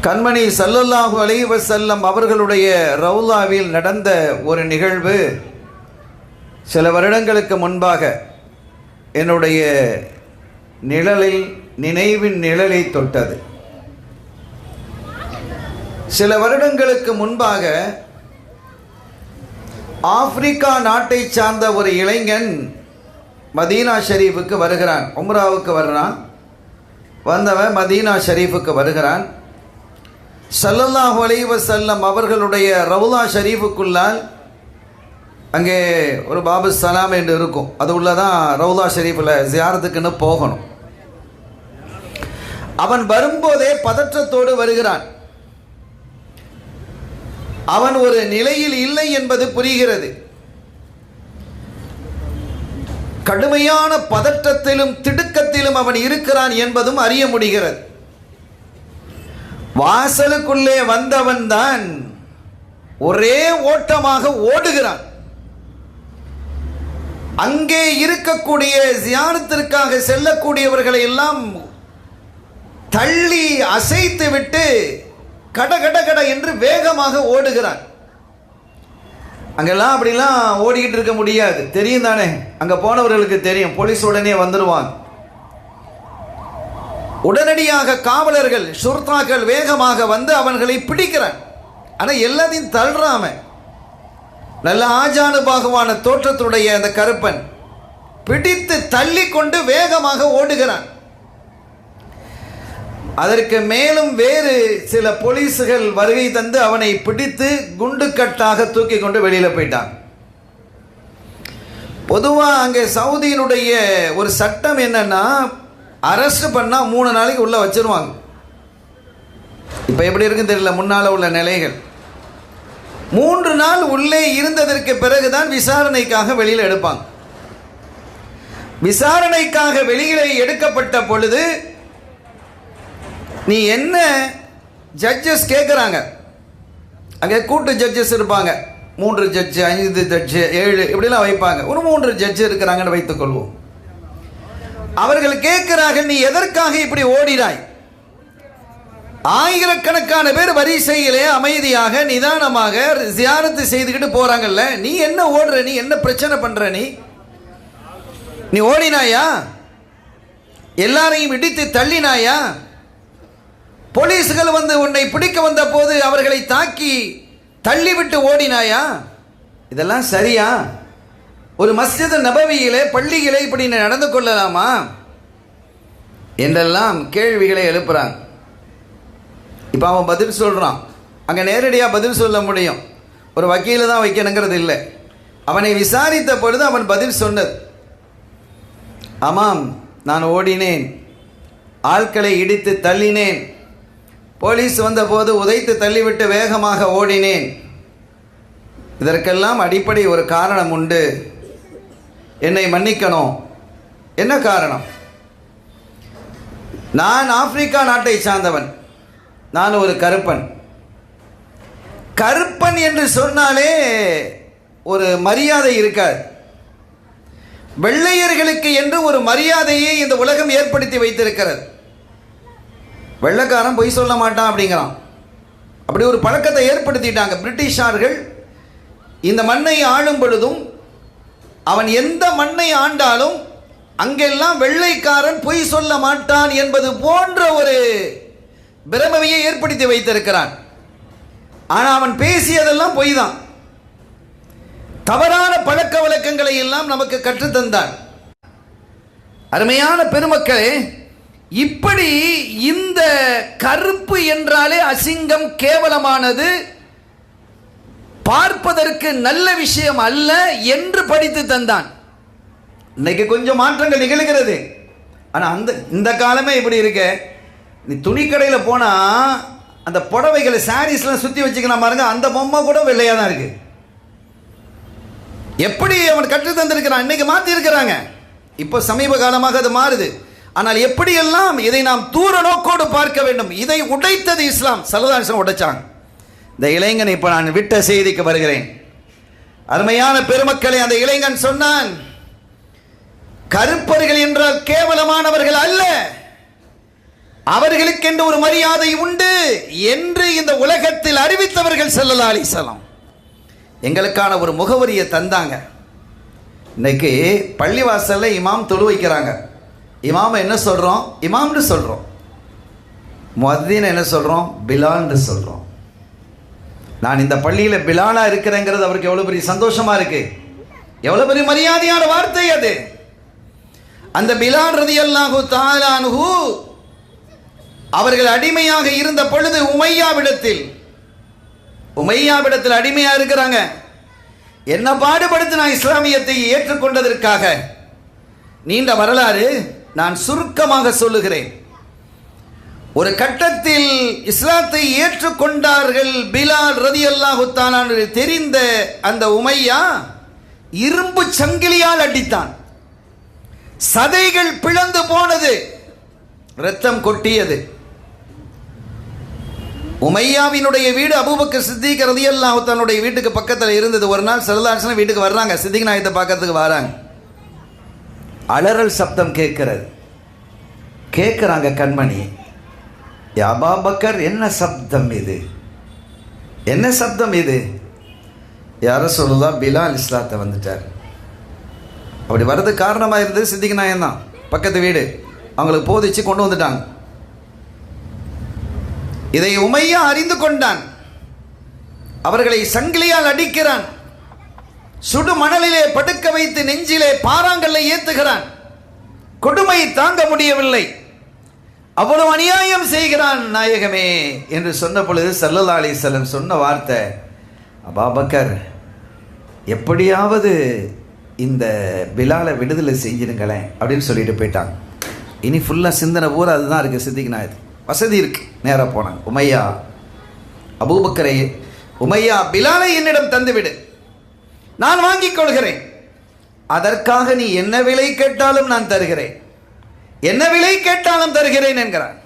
கண்மணி ஸல்லல்லாஹு அலைஹி வஸல்லம் அவர்களுடைய ரவுலாவில் நடந்த ஒரு நிகழ்வு சில வருடங்களுக்கு முன்பாக என்னுடைய நினைவின் நிழலை தொட்டது. சில வருடங்களுக்கு முன்பாக ஆப்பிரிக்கா நாட்டை சார்ந்த ஒரு இளைஞன் மதீனா ஷரீஃபுக்கு வருகிறான். உம்ராவுக்கு வர்றான். வந்தவன் மதீனா ஷரீஃபுக்கு வருகிறான். ஸல்லல்லாஹு அலைஹி வஸல்லம் அவர்களுடைய ரவுலா ஷரீஃபுக்குள்ளால் அங்கே ஒரு பாபு சலாம் என்று இருக்கும். அது உள்ளதான் ரவுலா ஷரீஃபில் ஜியாரத்துக்குன்னு போகணும். அவன் வரும்போதே பதற்றத்தோடு வருகிறான். அவன் ஒரு நிலையில் இல்லை என்பது புரிகிறது. கடுமையான பதற்றத்திலும் திடுக்கத்திலும் அவன் இருக்கிறான் என்பதும் அறிய முடிகிறது. வாசலுக்குள்ளே வந்தவன் தான் ஒரே ஓட்டமாக ஓடுகிறான். அங்கே இருக்கக்கூடிய ஜியாரத்திற்காக செல்லக்கூடியவர்களை எல்லாம் தள்ளி அசைத்து விட்டு கட கட கட என்று வேகமாக ஓடுகிறான். அங்கெல்லாம் அப்படிலாம் ஓடிக்கிட்டு இருக்க முடியாது, தெரியும் தானே? அங்கே போனவர்களுக்கு தெரியும், போலீஸ் உடனே வந்துடுவாங்க. உடனடியாக காவலர்கள் ஷுர்தாக்கள் வேகமாக வந்து அவர்களை பிடிக்கிறான். ஆனால் எல்லாத்தையும் தள்ளுறாம நல்ல ஆஜானுபாகுவான தோற்றத்துடைய அந்த கருப்பன் பிடித்து தள்ளி கொண்டு வேகமாக ஓடுகிறான். அதற்கு மேலும் வேறு சில போலீஸுகள் வருகை தந்து அவனை பிடித்து குண்டுக்கட்டாக தூக்கி கொண்டு வெளியில் போயிட்டான். பொதுவாக அங்கே சவுதியினுடைய ஒரு சட்டம் என்னன்னா, அரெஸ்ட் பண்ணால் 3 நாளைக்கு உள்ளே வச்சிருவாங்க. இப்போ எப்படி இருக்குன்னு தெரியல முன்னால் உள்ள நிலைகள். 3 நாள் உள்ளே இருந்ததற்கு பிறகுதான் விசாரணைக்காக வெளியில் எடுப்பாங்க. விசாரணைக்காக வெளியிலே எடுக்கப்பட்ட பொழுது நீ என்ன ஜட்ஜஸ் கேட்குறாங்க. அங்கே கூட்டு ஜட்ஜஸ் இருப்பாங்க, 3 ஜட்ஜு 5 ஜட்ஜு 7 இப்படிலாம் வைப்பாங்க. ஒரு 3 ஜட்ஜு இருக்கிறாங்கன்னு வைத்துக்கொள்வோம். அவர்கள் கேட்கிறார்கள், நீ எதற்காக இப்படி ஓடினாய்? ஆயிரக்கணக்கான பேர் வரிசையிலே அமைதியாக நிதானமாக ஜியாரத்து செய்துக்கிட்டு போறாங்கல்ல, நீ என்ன ஓடுற? நீ என்ன பிரச்சனை பண்ற? நீ ஓடினாயா? எல்லாரையும் இடித்து தள்ளினாயா? போலீஸ்கள் வந்து உன்னை பிடிக்க வந்த போது அவர்களை தாக்கி தள்ளிவிட்டு ஓடினாயா? இதெல்லாம் சரியா? ஒரு மஸ்ஜித் நபவியிலே பள்ளியிலே இப்படி நடந்து கொள்ளலாமா என்றெல்லாம் கேள்விகளை எழுப்புறாங்க. இப்போ அவன் பதில் சொல்கிறான். அங்கே நேரடியாக பதில் சொல்ல முடியும், ஒரு வக்கீல தான் வைக்கணுங்கிறது இல்லை. அவனை விசாரித்த பொழுது அவன் பதில் சொன்னது, ஆமாம், நான் ஓடினேன், ஆட்களை இடித்து தள்ளினேன், போலீஸ் வந்தபோது உதைத்து தள்ளிவிட்டு வேகமாக ஓடினேன். இதற்கெல்லாம் அடிப்படை ஒரு காரணம் உண்டு, என்னை மன்னிக்கணும். என்ன காரணம்? நான் ஆப்பிரிக்கா நாட்டை சார்ந்தவன், நான் ஒரு கருப்பன். கருப்பன் என்று சொன்னாலே ஒரு மரியாதை இருக்காது. வெள்ளையர்களுக்கு என்று ஒரு மரியாதையை இந்த உலகம் ஏற்படுத்தி வைத்திருக்கிறது. வெள்ளைக்காரன் பொய் சொல்ல மாட்டான் அப்படிங்கிறான். அப்படி ஒரு பழக்கத்தை ஏற்படுத்திட்டாங்க பிரிட்டிஷார்கள். இந்த மண்ணை ஆளும் பொழுதும் அவன் எந்த மண்ணை ஆண்டாலும் அங்கெல்லாம் வெள்ளைக்காரன் பொய் சொல்ல மாட்டான் என்பது போன்ற ஒரு பிரமையை ஏற்படுத்தி வைத்திருக்கிறான். ஆனால் அவன் பேசியதெல்லாம் பொய் தான். தவறான பழக்க வழக்கங்களை எல்லாம் நமக்கு கற்றுத்தந்தான். அருமையான பெருமக்களே, இப்படி இந்த கருப்பு என்றாலே அசிங்கம், கேவலமானது, பார்ப்பதற்கு நல்ல விஷயம் அல்ல என்று படித்து தந்தான். இன்னைக்கு கொஞ்சம் மாற்றங்கள் நிகழ்கிறது. ஆனால் இந்த காலமே இப்படி இருக்க. நீ துணிக்கடையில் போனால் அந்த புடவைகளை சாரீஸ்லாம் சுற்றி வச்சுக்கலாம் பாருங்க, அந்த பொம்மை கூட வெள்ளையாக தான் இருக்கு. எப்படி அவன் கற்று தந்திருக்கிறான், இன்னைக்கு மாற்றி இருக்கிறாங்க. இப்போ சமீப காலமாக அது மாறுது. ஆனால் எப்படியெல்லாம் இதை நாம் தூர நோக்கோடு பார்க்க வேண்டும். இதை உடைத்தது இஸ்லாம். ஸல்லல்லாஹு உடைச்சாங்க. இந்த இளைஞன் இப்போ நான் விட்ட செய்திக்கு வருகிறேன். அருமையான பெருமக்களே, அந்த இளைஞன் சொன்னான், கருப்பர்கள் என்றால் கேவலமானவர்கள் அல்ல, அவர்களுக்கென்று ஒரு மரியாதை உண்டு என்று இந்த உலகத்தில் அறிவித்தவர்கள் ஸல்லல்லாஹு அலைஹி வஸல்லம். எங்களுக்கான ஒரு முகவரியை தந்தாங்க. இன்னைக்கு பள்ளிவாசல்ல இமாம் தொழு வைக்கிறாங்க. இமாம் என்ன சொல்றோம்? இமாம்னு சொல்றோம். முஅத்தின் என்ன சொல்றோம்? பிலால்னு சொல்றோம். நான் இந்த பள்ளியில் பிலாலா இருக்கிறேங்கிறது அவருக்கு எவ்வளவு பெரிய சந்தோஷமா இருக்கு, எவ்வளவு பெரிய மரியாதையான வார்த்தை அது. அந்த பிலால் ரலியல்லாஹு தஆலா அன்ஹு அவர்கள் அடிமையாக இருந்த பொழுது உமையாவிடத்தில் அடிமையா இருக்கிறாங்க. என்ன பாடுபடுத்தி நான் இஸ்லாமியத்தை ஏற்றுக்கொண்டதற்காக நீண்ட வரலாறு, நான் சுருக்கமாக சொல்லுகிறேன். ஒரு கட்டத்தில் இஸ்லாத்தை ஏற்றுக்கொண்டார்கள் பிலால் ரலியல்லாஹு தஆலா அன்ஹு. தெரிந்த அந்த உமையா இரும்பு சங்கிலியால் அடித்தான். சதைகள் பிளந்து போனது, இரத்தம் கொட்டியது. உமையாவினுடைய வீடு அபூபக்கர் சித்திக் ரலியல்லாஹு தஆலாவுடைய வீட்டுக்கு பக்கத்தில் இருந்தது. ஒரு நாள் ஸல்லல்லாஹு அலைஹி வஸல்லம் வீட்டுக்கு வர்றாங்க. சித்திக் நாயகத்தை பார்க்கறதுக்கு வராங்க. அலறல் சப்தம் கேட்கிறது. கேட்குறாங்க கண்மணி, யா அபூபக்கர், என்ன சப்தம் இது, என்ன சப்தம் இது? யா ரசூலுல்லாஹ், பிலால் இஸ்லாத்தை வந்துட்டார். அப்படி வர்றதுக்கு காரணமாக இருந்தது சித்திக் நாயகம் தான். பக்கத்து வீடு, அவங்களுக்கு போதிச்சு கொண்டு வந்துட்டாங்க. இதை உமையா அறிந்து கொண்டான். அவர்களை சங்கிலியால் அடிக்கிறான். சுடு மணலிலே படுக்க வைத்து நெஞ்சிலே பாறாங்கல்லை ஏத்துகிறான். கொடுமை தாங்க முடியவில்லை. அவ்வளவு அநியாயம் செய்கிறான் நாயகமே என்று சொன்ன பொழுது ஸல்லல்லாஹு அலைஹி வஸல்லம் சொன்ன வார்த்தை, அபூபக்கர், எப்படியாவது இந்த பிலாலை விடுதலை செஞ்சிருங்களேன் அப்படின்னு சொல்லிட்டு போயிட்டாங்க. இனி ஃபுல்லாக சிந்தனை பூரா அதுதான் இருக்குது. சித்திக் நாயகம் வசதி இருக்கு, நேராக போனாங்க. உமையா, அபூபக்கரை, உமையா, பிலாலை என்னிடம் தந்துவிடு, நான் வாங்கிக் கொள்கிறேன். அதற்காக நீ என்ன விலை கேட்டாலும் நான் தருகிறேன், என்ன விலை கேட்டாலும் தருகிறேன் என்கிறார்.